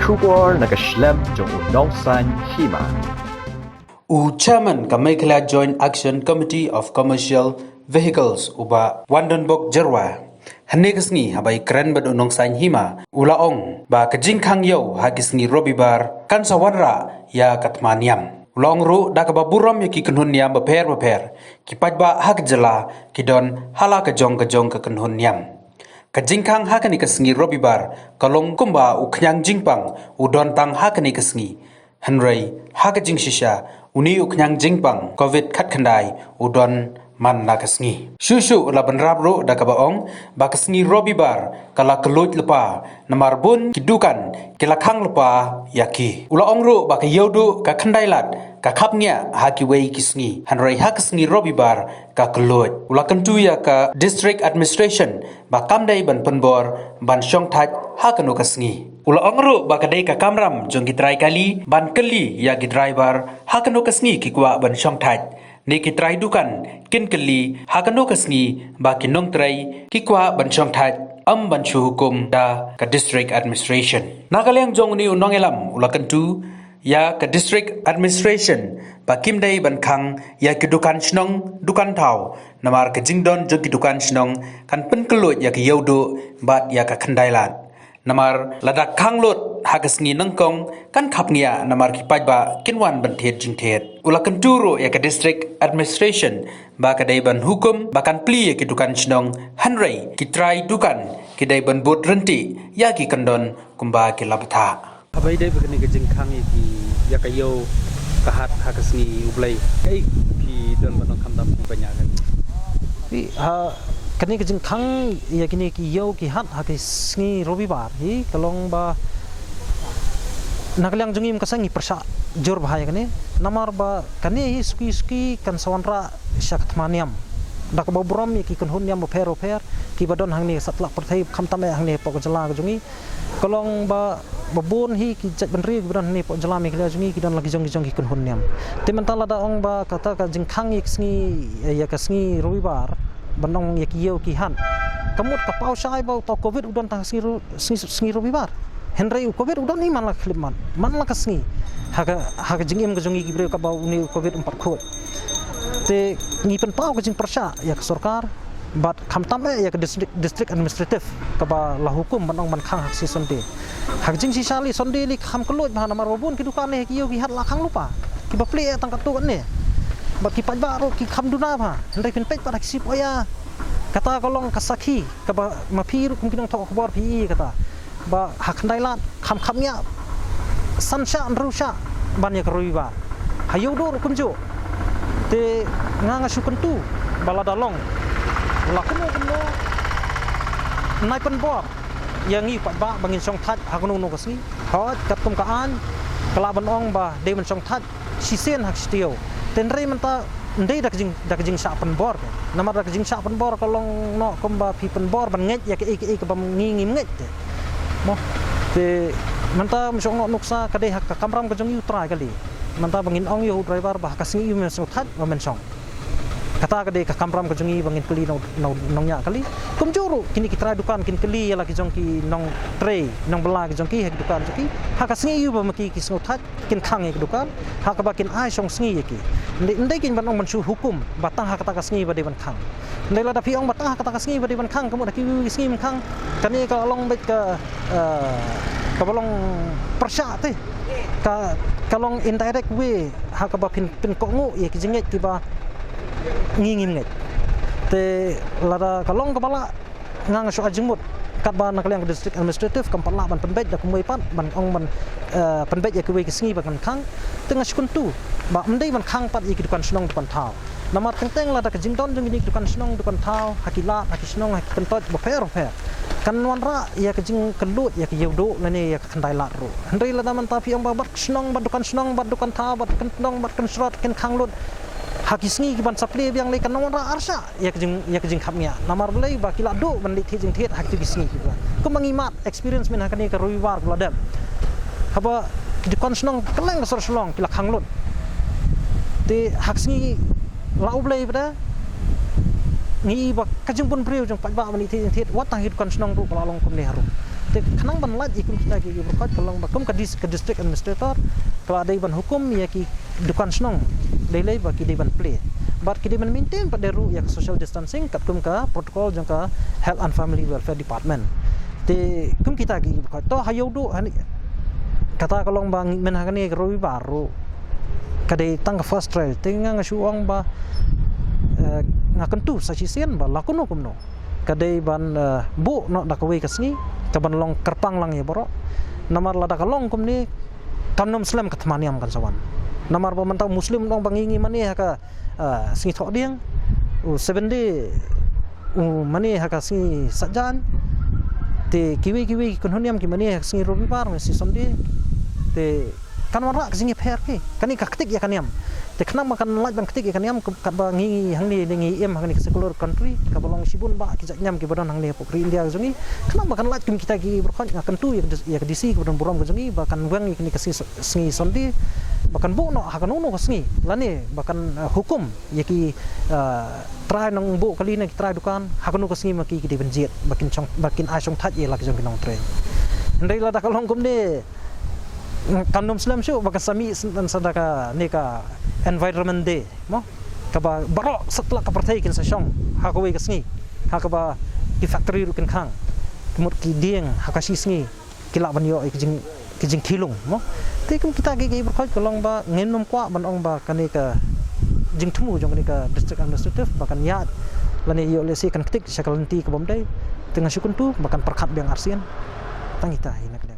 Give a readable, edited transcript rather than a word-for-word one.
Kubor nakaslem jong unongsan Hima. Chairman Kamekla Joint Action Committee of Commercial Vehicles uba Wandenbok Jerwa. Hanegasngi habai keren bad unongsan Hima. Ulaong ba ka Jingkhang yo hagisngi Robibar kan sawanra ya katmaniam. Ulang ru da ka baburam ya ki kenhun niam beper. Ki pajba hak jela ki don hala ka jong ka kenhun niam. Ka Jingkhang hakani kasngi Robibar kalong Kumba u Khñiang Jingpang u don Tang hakani kasngi Henry haka Jingshisha uni u Khñiang Jingpang COVID khat khandai u don man na kasngi shushu la banrab ro da ka baong ba kasngi Robibar kala kelut lepa namar bun kidukan kila khang lepa yaki ula ong ro ba ka yodu ka khandai lat ka khapnya haki wei kisngi Henry haka kasngi Robibar ka kelut ula kentu ya ka district administration ba kamdai ban penbor ban syong thaj hakanu kasngi ula ongru ba kadai ka kamram jong gitrai kali ban keli ya gi driver hakanu kasngi ki kwa ban syong thaj ne ki trai dukan kin keli hakanu kasngi ba ki nong trai ki kwa ban syong thaj am ban chu hukum da ka district administration nakaleng jong ni unong elam ula kentu ya ka district administration ba kimdai ban khang ya ki dukan snong dukan thau namar ka jingdon jong ki dukan snong kan pen kelut ya ki yodo bat ya ka khandai lat namar ladak khang lot hagasngi nangkong kan khapngia namar ki pajba kinwan ban thet jingthet ula kenturo ya ka district administration ba ka dai ban hukum ba kan pli ya ki dukan snong hanrei ki trai dukan ki dai ban bot renti ya ki kandon kumba ki labtha abai dai begini ke Jingkhang ki ya kayo kahat hagasngi ublai kai ki don banong khamdam banyak kan kini ke Jingkhang ya kini ki yo ki hat hagisngi Robibar hi kalong ba nakaliang jungim kasangi persa jor bahaya kani namar ba kani hi suki kan sawanra syakatmaniam dak baburam ya ki kunhun yam per ki badon hangni satla perthai khamtame hangni pok jala jungi kalong ba babun hi ki jat benri badon ni pok jala me kala jungi ki don lagi jong ki kunhun yam timantala da ong ba kata ka Jingkhang ya kasngi Robibar banong ya kiyo ki han kamut ka pau sai bau to covid udon tang sngi Robibar Henry covid udon ni man la khliman man la kasngi haga jingim ga jongi gibre ka bau ni covid 4 khot te ni pen pau ka jing persya ya ka sarkar bat khamtam ya ka district administrative ka ba la hukum banong man khang hak si sonde hak jing si sali sonde li kham kelot ba namar robun ki dukan ni kiyo ki hat la khang lupa ki ba ple tang ka tu kan ni bagi pajba ro ki kham duna ba hendai pen pej pada kisi poya kata kolong kasaki ka ba mapi ru kumkinong thok khobor pi kata ba hak ndai lat khamnya sansha andrusha ban ya Robibar hayo do kumjo te nganga sukentu bala dalong lakno nai pen bor yang ngi pajba bangin song that hakno no kasni hot katum kaan kala banong ba de men song that sisen hak stio tenrei menta ndei dak jing sa penbor namar dak jing sa penbor kalong no komba pi penbor ban nget ya ke ke bam ngi nget mo te menta msong no nuksa kadai hak kamram ka jong yu try kali menta bangin ong yu driver bah kasngi yu men song that ba men song kata kadai ka kamram ka jongi bangin kali nong nya kali kumjuru kini kita dukan kin kali ya lagi jong ki nong tray nong bela ki jong ki hek dukan ki hak kasngi yu ba maki ki song that kin khang hek dukan hak ba kin ai song sngi ki ndai kin banong mansu hukum batang hak kata kasngi ba de ban khang ndai la da pi ong batang hak kata kasngi ba de ban khang kamu da ki sngi ban khang kani ka long bet ka balong persya te ka kalong indirect way hak ba pin ko ngu ye ki jinget ki ba ngingim nget te lada kalong kepala ngang so ajengmut kat ba nakaliang district administrative kampala ban penbej da kumoi pan ban ong ban penbej ya kuwe kisngi ban khang tengah sekuntu ba mendai ban khang pat iki dukan snong dukan thau namar teng lada ka jingdon jeng ini dukan snong dukan thau hakilat hakisnong hak pentot ba fer kan wanra ya ka jing kelut ya ka yodo lane ya ka khandai lat ro hendai lada man tapi ong ba bat snong bat dukan snong bat dukan thau bat kentong bat kensrot ken khang lut hakisngi ki ban saple biang le kan nomor arsa ya kejing khamnya namar belai ba kila do ban le thejing thet hak tu kisngi ki ko mangimat experience men hakani ka Robibar bladam haba di konsnong keleng sor slong kila khanglot te haksngi lau belai pada ngi ba kajing pun priu jong pajba mani thejing thet wat tang hit konsnong ru kala long kum le haru te kanang ban lat ikum kita ki berkat kalau bakum ke district administrator kalau ada ban hukum ya ki dukan snong lelai ba ki ban play but ki ban maintain pada ru ya social distancing kat kum ka protocol jang ka health and family welfare department te kum kita ki berkat to hayo do kata kalau bang men hakani Robibar kadai tang first trial tinga ngasuang ba ngakentu sasisian ba lakun hukum no kadai ban bu no dakawai kasni taban long kerpang lang ya borok namar lada kalong kum ni tamnom muslim katmaniam kan sawan namar ba mantau muslim dong bangingi mani haka singi thok diang 7 day mani haka singi sajan te kiwi kunhuniam ki mani haka singi Robibar si somdi te kan wara singi pher ki kani kaktik ya kaniam te khnam makan laj ban ketik ya kaniam kat ba ngi hang ni ngi em hang ni secular country ka balong sibun ba ki nyam ki badan hang ni pokri India zongi khnam makan laj kum kita ki berkhon ngakan tu ya ke disi badan buram zongi bahkan wang ni kasi singi sondi bahkan bu no hakan no singi lani bahkan hukum ya ki try nang bu kali ni try dukan hakan no singi maki ki benjet bakin asong that ye lak jong kinong tre ndai la da kalong kum ni kandom Islam syu bahkan sami dan sadaka ni ka environment day mo kaba barok setelah kapartai kin sesong hakawai kasngi hakaba di factory rukin khang kemut ki dieng hakashi sngi kila banyo ki jing khilung mo tekum kita gi berkhoj kolong ba ngenom kwa banong ba kani ka jing thumu jong kani ka district administrative bahkan yat lani yo lesi kan ketik sakalanti ka bomdai tengah syukun tu bahkan perkhat biang arsian tangita ina